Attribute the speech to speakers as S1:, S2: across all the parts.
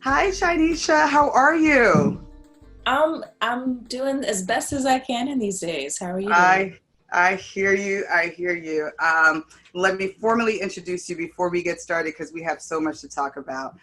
S1: Hi, Chinisha. How are you?
S2: I'm doing as best as I can in these days. How are you doing?
S1: I I hear you. I hear you. Let me formally introduce you before we get started because we have so much to talk about.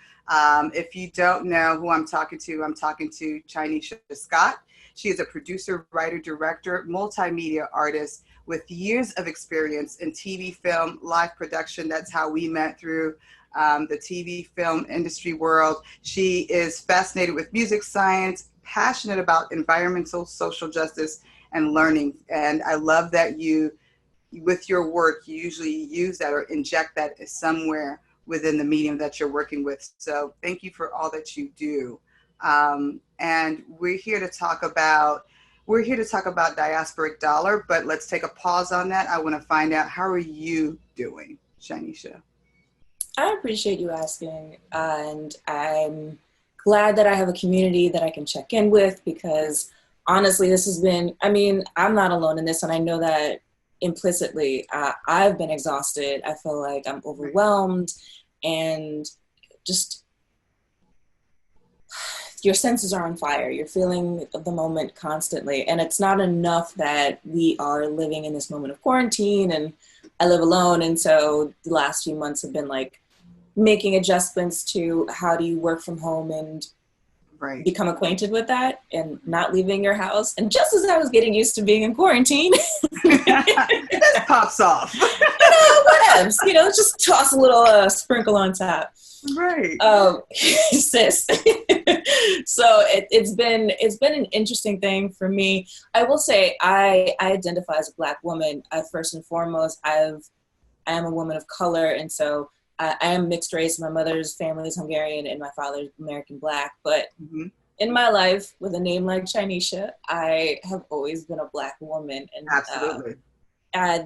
S1: If you don't know who I'm talking to Chinisha Scott. She is a producer, writer, director, multimedia artist with years of experience in TV, film, live production. That's how we met through the TV film industry world. She is fascinated with music science, passionate about environmental social justice and learning. And I love that with your work, you usually use that or inject that somewhere within the medium that you're working with. So thank you for all that you do. And we're here to talk about diasporic dollar, but let's take a pause on that. I want to find out, how are you doing, Shanisha?
S2: I appreciate you asking, and I'm glad that I have a community that I can check in with because honestly, this has been, I mean, I'm not alone in this, and I know that implicitly. I've been exhausted. I feel like I'm
S1: Right.
S2: overwhelmed, and just your senses are on fire. You're feeling the moment constantly. And it's not enough that we are living in this moment of quarantine and I live alone. And so the last few months have been like making adjustments to how do you work from home and
S1: Right.
S2: become acquainted with that and not leaving your house. And just as I was getting used to being in quarantine,
S1: This pops off.
S2: whatevs, just toss a little sprinkle on top.
S1: Right.
S2: Sis. So it's been an interesting thing for me. I will say I identify as a Black woman. First and foremost, I am a woman of color, and so I am mixed race. My mother's family is Hungarian, and my father's American Black. But
S1: Mhm.
S2: in my life, with a name like Chinisha, I have always been a Black woman, and
S1: Absolutely.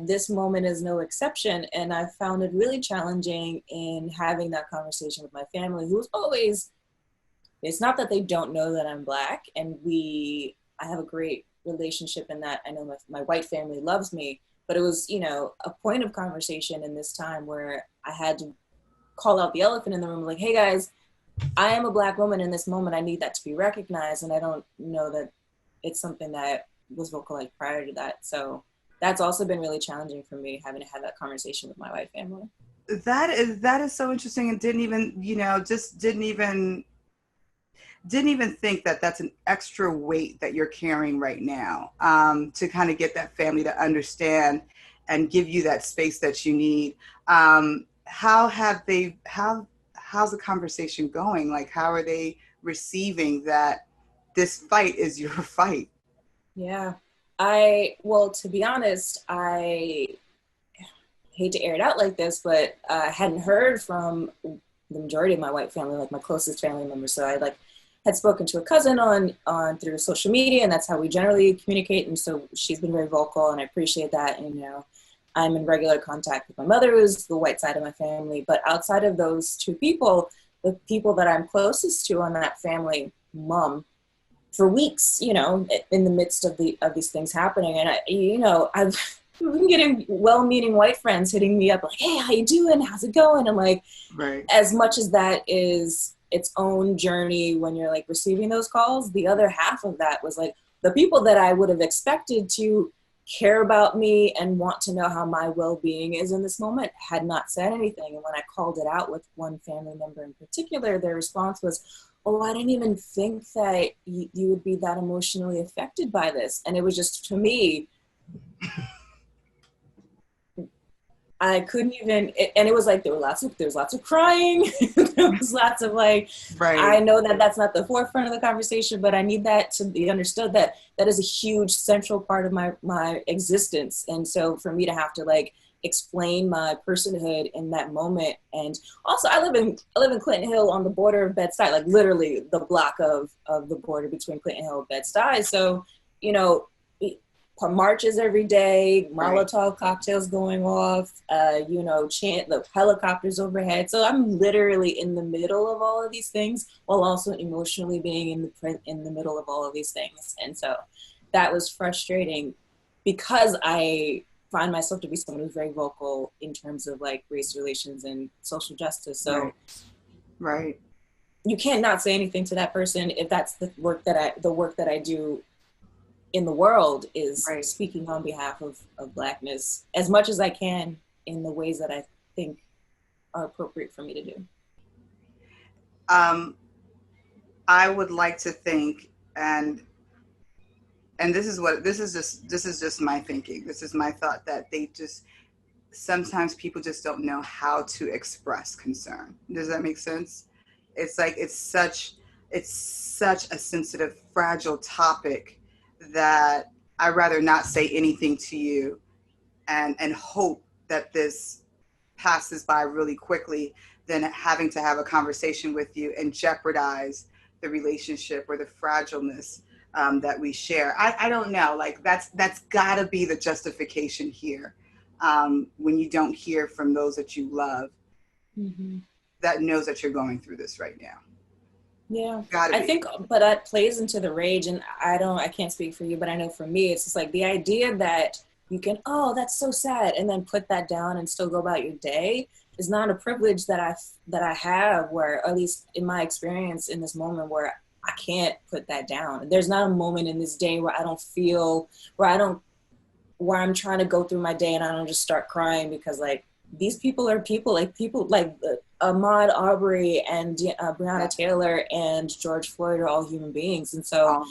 S2: this moment is no exception. And I found it really challenging in having that conversation with my family, who's always, it's not that they don't know that I'm Black, and I have a great relationship in that I know my white family loves me, but it was, a point of conversation in this time where I had to call out the elephant in the room, like, hey guys, I am a Black woman in this moment. I need that to be recognized. And I don't know that it's something that was vocalized prior to that. So that's also been really challenging for me, having to have that conversation with my white family.
S1: That is so interesting, and didn't even just didn't even think that that's an extra weight that you're carrying right now, to kind of get that family to understand and give you that space that you need. How's the conversation going? Like, how are they receiving that this fight is your fight?
S2: Yeah. Well, to be honest, I hate to air it out like this, but I hadn't heard from the majority of my white family, like my closest family members. So I had spoken to a cousin on through social media, and that's how we generally communicate. And so she's been very vocal, and I appreciate that. And I'm in regular contact with my mother, who's the white side of my family. But outside of those two people, the people that I'm closest to on that family, mom, for weeks, in the midst of these things happening, and I've been getting well-meaning white friends hitting me up like, "Hey, how you doing? How's it going?" And like,
S1: Right.
S2: as much as that is its own journey when you're like receiving those calls, the other half of that was like the people that I would have expected to care about me and want to know how my well-being is in this moment had not said anything. And when I called it out with one family member in particular, their response was, "Oh, I didn't even think that you would be that emotionally affected by this." And it was just, to me, I couldn't even, and it was like there was lots of crying. There was lots of like,
S1: Right.
S2: I know that that's not the forefront of the conversation, but I need that to be understood that that is a huge central part of my existence. And so for me to have to like explain my personhood in that moment, and also I live in Clinton Hill on the border of Bed-Stuy, like literally the block of the border between Clinton Hill and Bed-Stuy. So you know marches every day,
S1: Right.
S2: Molotov cocktails going off, chant the helicopters overhead. So I'm literally in the middle of all of these things while also emotionally being in the middle of all of these things. And so that was frustrating because I find myself to be someone who's very vocal in terms of like race relations and social justice. So
S1: Right. Right.
S2: you can't not say anything to that person if that's the work that I do in the world is
S1: Right.
S2: speaking on behalf of Blackness as much as I can in the ways that I think are appropriate for me to do.
S1: I would like to think, and this is just my thinking. This is my thought, that they just, sometimes people just don't know how to express concern. Does that make sense? It's like it's such a sensitive, fragile topic that I'd rather not say anything to you and hope that this passes by really quickly than having to have a conversation with you and jeopardize the relationship or the fragileness that we share. I don't know. Like that's got to be the justification here. When you don't hear from those that you love,
S2: Mm-hmm.
S1: that knows that you're going through this right now.
S2: Yeah,
S1: Gotta
S2: I
S1: be.
S2: think, but that plays into the rage, and I can't speak for you, but I know for me, it's just like the idea that you can, oh, that's so sad, and then put that down and still go about your day is not a privilege that I have, where at least in my experience in this moment where I can't put that down. There's not a moment in this day where I don't feel, where I'm trying to go through my day and I don't just start crying because like these people are people like Ahmaud Arbery and Breonna Taylor and George Floyd are all human beings. And so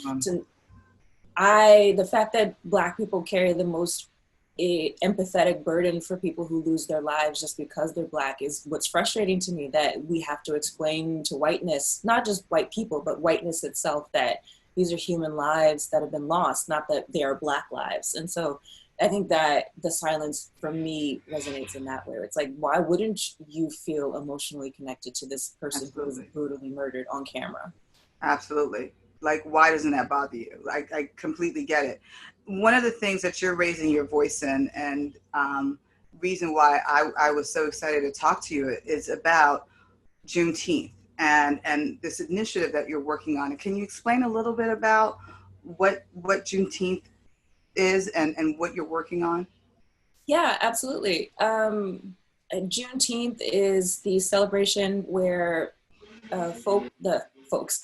S2: the fact that Black people carry the most empathetic burden for people who lose their lives just because they're Black is what's frustrating to me, that we have to explain to whiteness, not just white people, but whiteness itself, that these are human lives that have been lost, not that they are Black lives. And so I think that the silence for me resonates in that way. It's like, why wouldn't you feel emotionally connected to this person
S1: Absolutely.
S2: who was brutally murdered on camera?
S1: Absolutely. Like, why doesn't that bother you? I completely get it. One of the things that you're raising your voice in, and reason why I was so excited to talk to you, is about Juneteenth and this initiative that you're working on. Can you explain a little bit about what Juneteenth is and what you're working on?
S2: Yeah, absolutely. Juneteenth is the celebration where the folks,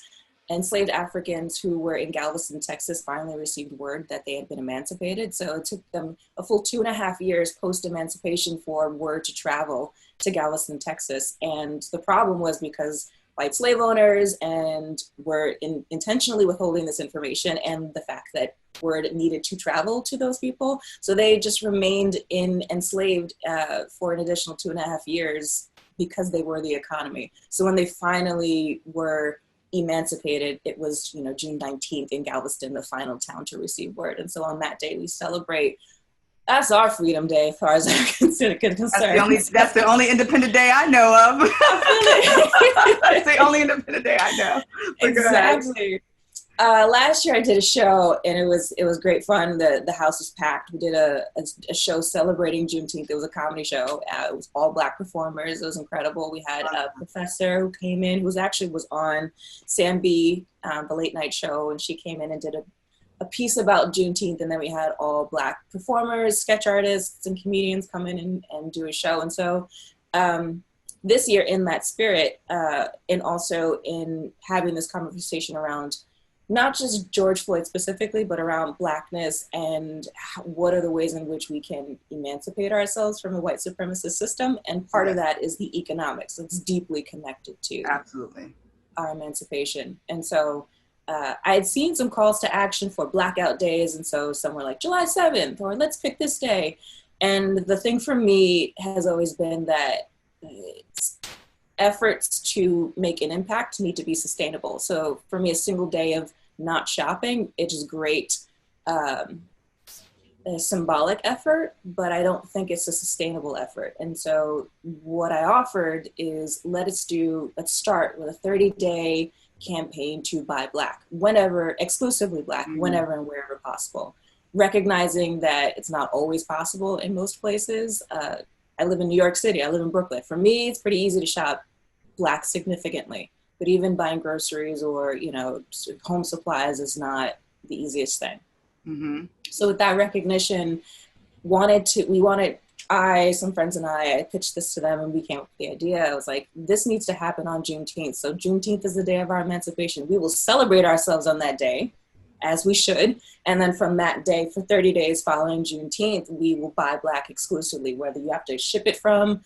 S2: enslaved Africans who were in Galveston, Texas, finally received word that they had been emancipated. So it took them a full 2.5 years post-emancipation for word to travel to Galveston, Texas. And the problem was because white slave owners and were intentionally withholding this information, and the fact that word needed to travel to those people. So they just remained enslaved for an additional 2.5 years because they were the economy. So when they finally were emancipated, it was, June 19th in Galveston, the final town to receive word. And so on that day, we celebrate. That's our Freedom Day, as far as I'm concerned.
S1: That's the only independent day I know of. That's the only independent day I know.
S2: Exactly. Last year I did a show and it was great fun. The house was packed. We did a show celebrating Juneteenth. It was a comedy show. It was all Black performers. It was incredible. We had a professor who came in, who was on Sam B, the late night show, and she came in and did a piece about Juneteenth, and then we had all Black performers, sketch artists, and comedians come in and do a show. And so this year, in that spirit, and also in having this conversation around not just George Floyd specifically, but around Blackness and what are the ways in which we can emancipate ourselves from the white supremacist system. And part of that is the economics. It's deeply connected to
S1: absolutely
S2: our emancipation. And so I had seen some calls to action for blackout days. And so some were like July 7th, or let's pick this day. And the thing for me has always been that efforts to make an impact need to be sustainable. So for me, a single day of not shopping, it is great, a symbolic effort, but I don't think it's a sustainable effort. And so what I offered is let's start with a 30-day campaign to buy Black, exclusively Black, whenever and wherever possible, recognizing that it's not always possible in most places. I live in New York City, I live in Brooklyn. For me, it's pretty easy to shop Black significantly, but even buying groceries or, home supplies is not the easiest thing.
S1: Mm-hmm.
S2: So with that recognition, we wanted some friends and I pitched this to them and we came up with the idea. I was like, this needs to happen on Juneteenth. So Juneteenth is the day of our emancipation. We will celebrate ourselves on that day, as we should. And then from that day, for 30 days following Juneteenth, we will buy Black exclusively, whether you have to ship it from,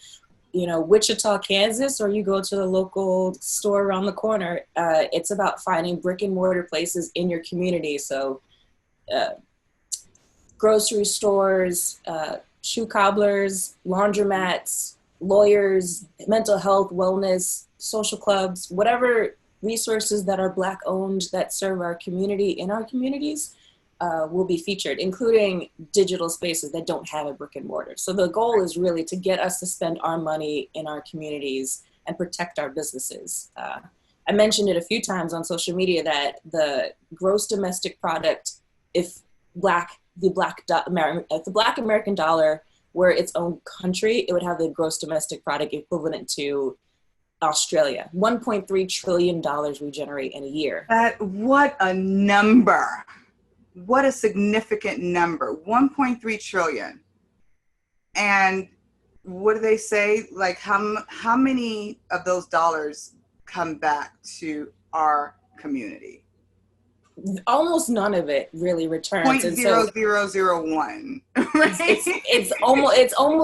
S2: Wichita, Kansas, or you go to the local store around the corner. It's about finding brick and mortar places in your community. So grocery stores, shoe cobblers, laundromats, lawyers, mental health, wellness, social clubs, whatever resources that are Black owned that serve our community in our communities will be featured, including digital spaces that don't have a brick and mortar. So the goal is really to get us to spend our money in our communities and protect our businesses. I mentioned it a few times on social media that the gross domestic product, if the Black American dollar were its own country, it would have the gross domestic product equivalent to Australia. $1.3 trillion we generate in a year.
S1: What a number. What a significant number. 1.3 trillion. And what do they say? Like how many of those dollars come back to our community?
S2: Almost none of it really returns.
S1: 0.0001. Right?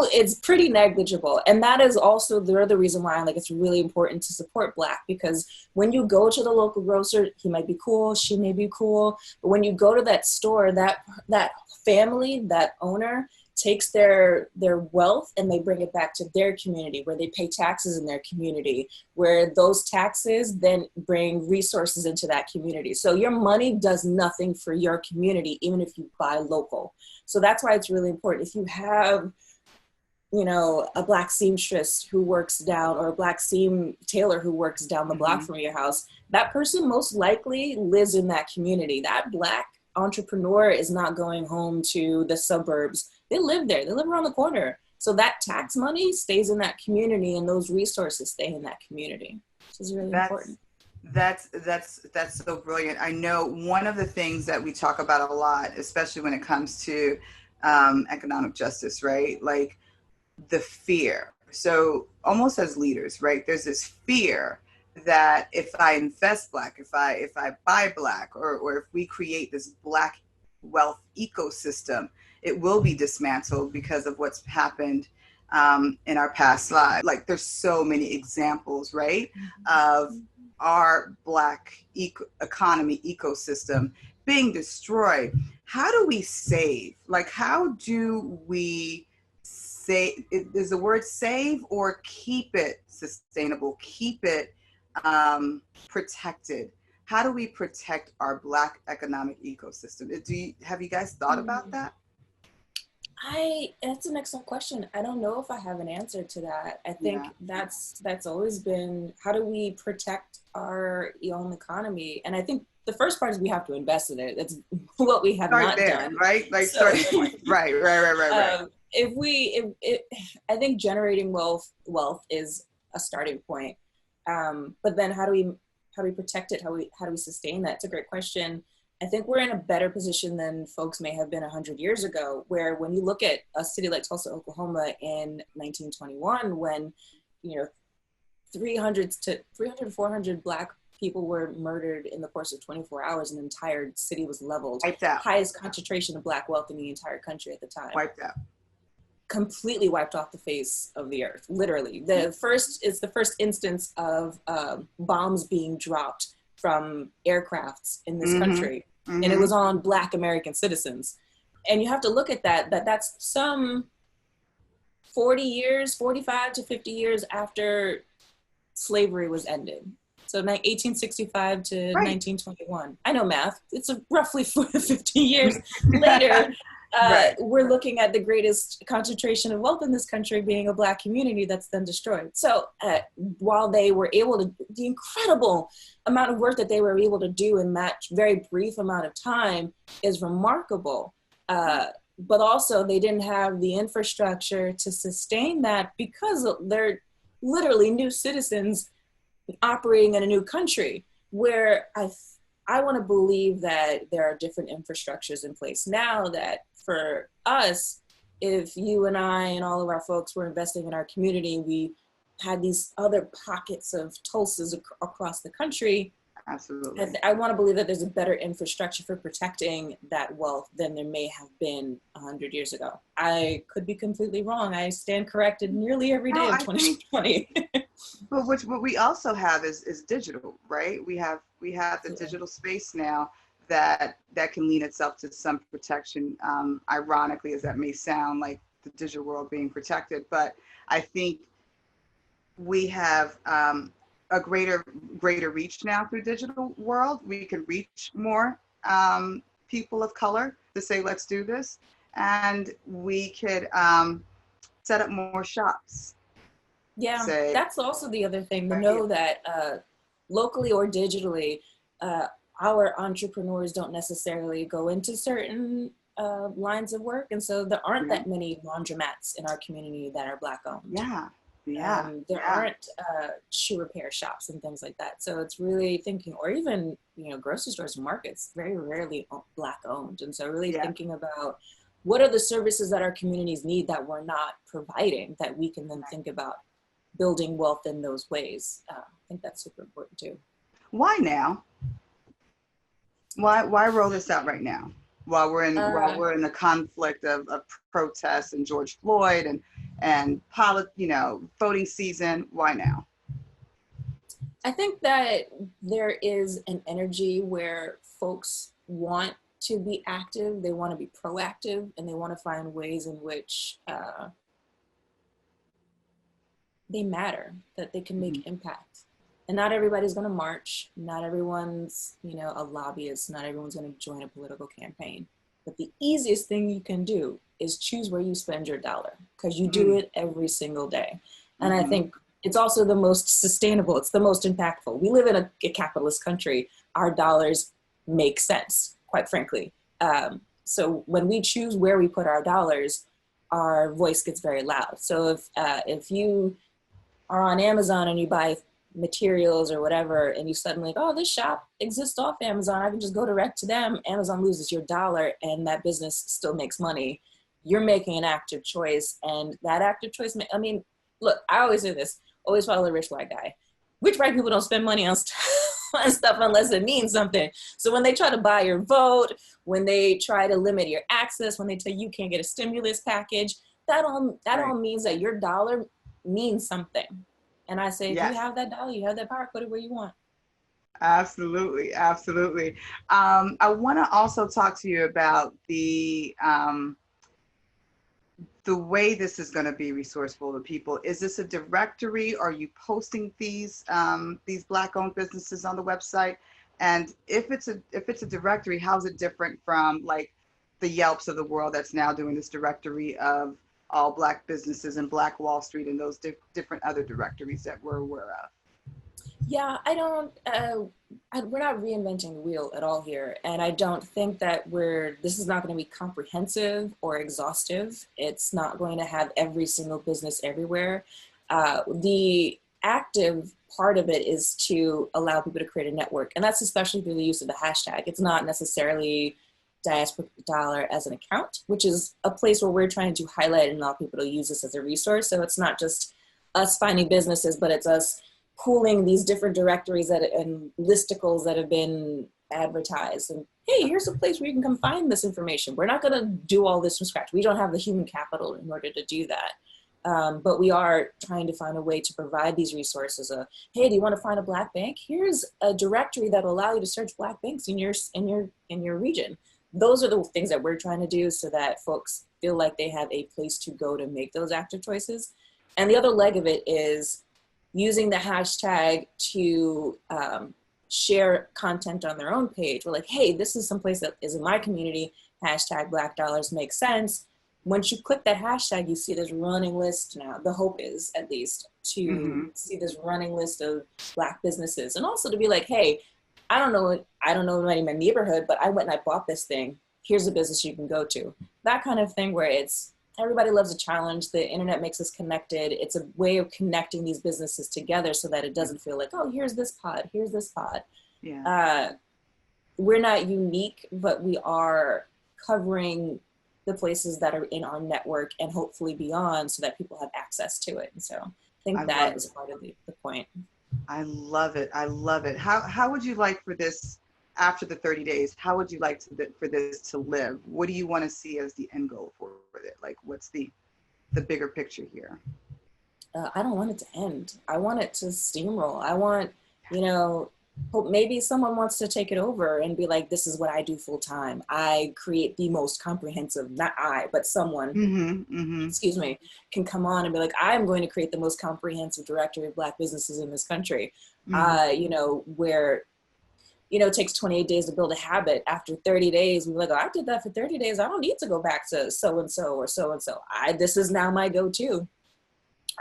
S2: It's pretty negligible. And that is also the other reason why it's really important to support Black, because when you go to the local grocer, he might be cool, she may be cool, but when you go to that store, that family, that owner takes their wealth and they bring it back to their community, where they pay taxes in their community, where those taxes then bring resources into that community. So your money does nothing for your community, even if you buy local. So that's why it's really important. If you have, a Black seamstress who works down, or a Black seam tailor who works down the block from your house, that person most likely lives in that community. That Black entrepreneur is not going home to the suburbs. They live there. They live around the corner. So that tax money stays in that community, and those resources stay in that community, which is really important.
S1: That's so brilliant. I know one of the things that we talk about a lot, especially when it comes to economic justice, right? Like the fear. So almost as leaders, right? There's this fear that if I invest Black, if I buy Black, or if we create this Black wealth ecosystem, it will be dismantled because of what's happened in our past lives. Like there's so many examples, right, of our Black economy ecosystem being destroyed. How do we save? Like, how do we save? Is the word save or keep it sustainable, keep it protected? How do we protect our Black economic ecosystem? Have you guys thought about that?
S2: That's an excellent question. I don't know if I have an answer to that. I think that's always been, how do we protect our own economy? And I think the first part is we have to invest in it. That's what we have not done.
S1: Right? Like
S2: so,
S1: starting point. Right.
S2: I think generating wealth is a starting point. But then how do we protect it? How do we sustain that? It's a great question. I think we're in a better position than folks may have been 100 years ago, where when you look at a city like Tulsa, Oklahoma in 1921, when 300 to 400 Black people were murdered in the course of 24 hours, and the entire city was leveled.
S1: Wiped out.
S2: Highest concentration of Black wealth in the entire country at the time.
S1: Wiped out.
S2: Completely wiped off the face of the earth, literally. It's the first instance of bombs being dropped from aircrafts in this country. And it was on Black American citizens. And you have to look at that's some 45 to 50 years after slavery was ended. So 1865 to 1921. I know math. It's roughly 50 years later. We're looking at the greatest concentration of wealth in this country being a Black community that's then destroyed. So while they were able to, the incredible amount of work that they were able to do in that very brief amount of time is remarkable. But also they didn't have the infrastructure to sustain that, because they're literally new citizens operating in a new country, where I want to believe that there are different infrastructures in place now that for us, if you and I and all of our folks were investing in our community, we had these other pockets of Tulsas across the country.
S1: Absolutely.
S2: I want to believe that there's a better infrastructure for protecting that wealth than there may have been 100 years ago. I could be completely wrong. I stand corrected nearly every day of 2020.
S1: But what we also have is digital, right? We have the digital space now that can lean itself to some protection. Ironically, as that may sound, like the digital world being protected, but I think we have a greater reach now through digital world. We can reach more people of color to say, let's do this. And we could set up more shops.
S2: Yeah, that's also the other thing, to know that locally or digitally, our entrepreneurs don't necessarily go into certain lines of work. And so there aren't that many laundromats in our community that are Black owned. There aren't shoe repair shops and things like that. So it's really thinking, or even, grocery stores and markets, very rarely Black owned. And so really thinking about what are the services that our communities need that we're not providing, that we can then think about building wealth in those ways. I think that's super important too.
S1: Why now? Why roll this out right now? While we're in the conflict of protests and George Floyd and voting season, why now?
S2: I think that there is an energy where folks want to be active, they want to be proactive, and they want to find ways in which they matter, that they can make impact. And not everybody's going to march. Not everyone's, a lobbyist. Not everyone's going to join a political campaign. But the easiest thing you can do is choose where you spend your dollar, because you do it every single day. And I think it's also the most sustainable. It's the most impactful. We live in a capitalist country. Our dollars make sense, quite frankly. So when we choose where we put our dollars, our voice gets very loud. So if you are on Amazon and you buy materials or whatever, and you suddenly, this shop exists off Amazon, I can just go direct to them. Amazon loses your dollar and that business still makes money. You're making an active choice, and that active choice, look, I always say this, always follow the rich white guy. Rich white people don't spend money on stuff unless it means something. So when they try to buy your vote, when they try to limit your access, when they tell you can't get a stimulus package, that all means that your dollar means something. And I say, if you have that dollar, you have that power, put it where you want.
S1: Absolutely. Absolutely. I want to also talk to you about the way this is going to be resourceful to people. Is this a directory? Are you posting these Black-owned businesses on the website? And if it's a directory, how's it different from like the Yelps of the world that's now doing this directory of all Black businesses and Black Wall Street and those different other directories that we're aware of?
S2: Yeah, we're not reinventing the wheel at all here. And I don't think that this is not going to be comprehensive or exhaustive. It's not going to have every single business everywhere. The active part of it is to allow people to create a network. And that's especially through the use of the hashtag. It's not necessarily Diaspora Dollar as an account, which is a place where we're trying to highlight and allow people to use this as a resource. So it's not just us finding businesses, but it's us pooling these different directories and listicles that have been advertised. And hey, here's a place where you can come find this information. We're not going to do all this from scratch. We don't have the human capital in order to do that. But we are trying to find a way to provide these resources. Hey, do you want to find a Black bank? Here's a directory that will allow you to search Black banks in your region. Those are the things that we're trying to do so that folks feel like they have a place to go to make those active choices. And the other leg of it is using the hashtag to share content on their own page. We're like, hey, this is someplace that is in my community, hashtag Black Dollars make sense. Once you click that hashtag, you see this running list now. The hope is, at least, to see this running list of Black businesses. And also to be like, hey, I don't know anybody in my neighborhood, but I went and I bought this thing. Here's a business you can go to. That kind of thing where it's, everybody loves a challenge. The internet makes us connected. It's a way of connecting these businesses together so that it doesn't feel like, oh, here's this pod, here's this pod. Yeah. We're not unique, but we are covering the places that are in our network and hopefully beyond, so that people have access to it. And so I think that is part of the point.
S1: I love it. I love it. How would you like for this, after the 30 days, how would you like for this to live? What do you want to see as the end goal for it? Like, what's the bigger picture here?
S2: I don't want it to end. I want it to steamroll. I want, hope maybe someone wants to take it over and be like, this is what I do full time. I create the most comprehensive, not I, but someone, excuse me, can come on and be like, I'm going to create the most comprehensive directory of Black businesses in this country. Where, it takes 28 days to build a habit. After 30 days, we're like, oh, I did that for 30 days. I don't need to go back to so-and-so or so-and-so. This is now my go-to.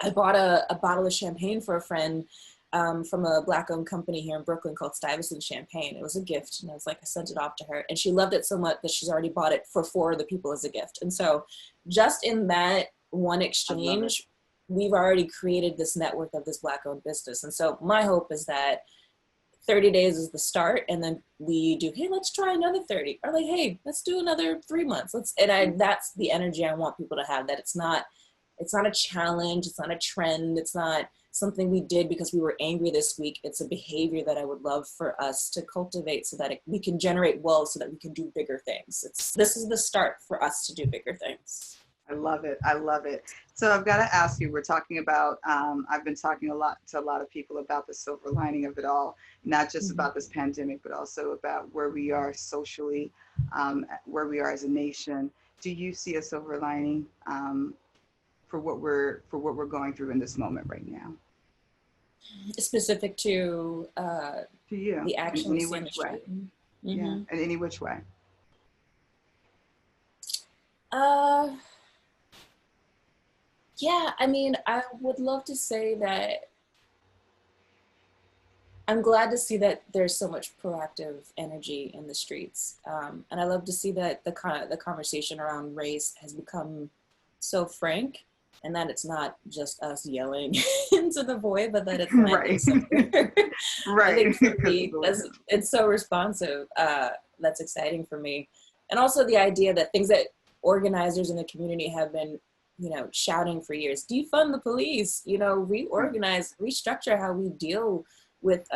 S2: I bought a bottle of champagne for a friend from a Black-owned company here in Brooklyn called Stuyvesant Champagne. It was a gift, and I was like, I sent it off to her, and she loved it so much that she's already bought it for 4 other people as a gift. And so just in that one exchange, we've already created this network of this Black-owned business. And so my hope is that 30 days is the start, and then we do, hey, let's try another 30. Or like, hey, let's do another 3 months. That's the energy I want people to have, that it's not a challenge, it's not a trend, it's not something we did because we were angry this week. It's a behavior that I would love for us to cultivate, so that we can generate wealth, so that we can do bigger things. This is the start for us to do bigger things.
S1: I love it. I love it. So I've got to ask you, we're talking about, I've been talking to a lot of people about the silver lining of it all, not just about this pandemic, but also about where we are socially, where we are as a nation. Do you see a silver lining for what we're going through in this moment right now?
S2: Specific to
S1: you,
S2: the actions
S1: in any which way. Yeah, in any which way.
S2: Yeah, I mean, I would love to say that I'm glad to see that there's so much proactive energy in the streets. And I love to see that the conversation around race has become so frank, and that it's not just us yelling into the void, but that it's
S1: right. Right.
S2: I think for me, it's so responsive. That's exciting for me. And also the idea that things that organizers in the community have been, shouting for years, defund the police, reorganize, restructure how we deal with,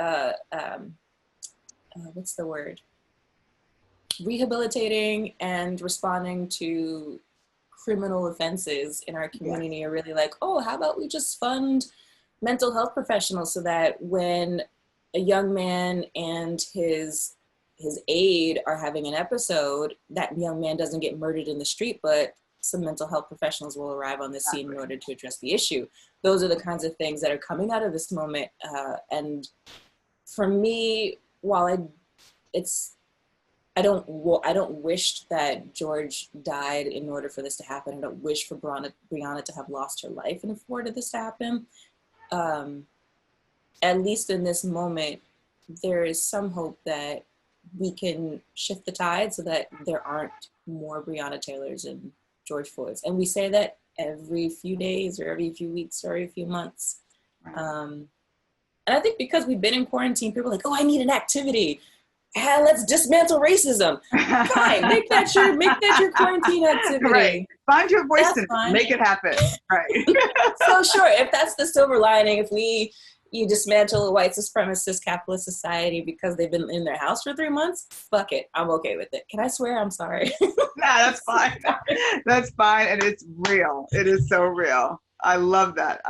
S2: what's the word? Rehabilitating and responding to criminal offenses in our community are really like, oh, how about we just fund mental health professionals, so that when a young man and his aide are having an episode, that young man doesn't get murdered in the street, but some mental health professionals will arrive on the scene in order to address the issue. Those are the kinds of things that are coming out of this moment. And for me, while I don't wish that George died in order for this to happen. I don't wish for Breonna to have lost her life in order for this to happen. At least in this moment, there is some hope that we can shift the tide, so that there aren't more Breonna Taylors and George Floyd's. And we say that every few days or every few weeks or every few months. Right. And I think because we've been in quarantine, people are like, oh, I need an activity. Let's dismantle racism. Fine, make that your quarantine activity.
S1: Right. Find your voice and make it happen. Right.
S2: So sure, if that's the silver lining, if you dismantle a white supremacist capitalist society because they've been in their house for 3 months, fuck it, I'm okay with it. Can I swear? I'm sorry.
S1: Nah, that's fine. That's fine, and it's real. It is so real. I love that.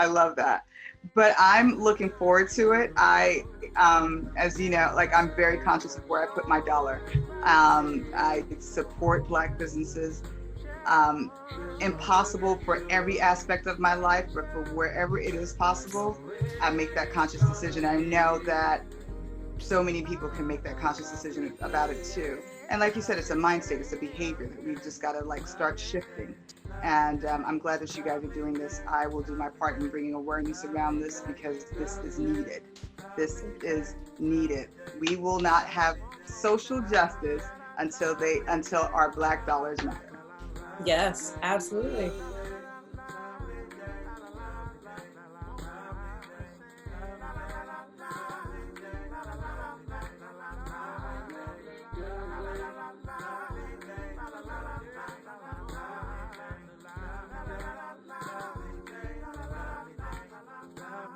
S1: But I'm looking forward to it. As you know, I'm very conscious of where I put my dollar. I support Black businesses. Impossible for every aspect of my life, but for wherever it is possible, I make that conscious decision. I know that so many people can make that conscious decision about it too. And like you said, it's a mind state, it's a behavior that we've just got to start shifting. And I'm glad that you guys are doing this. I will do my part in bringing awareness around this, because this is needed. This is needed. We will not have social justice until our Black dollars matter.
S2: Yes, absolutely.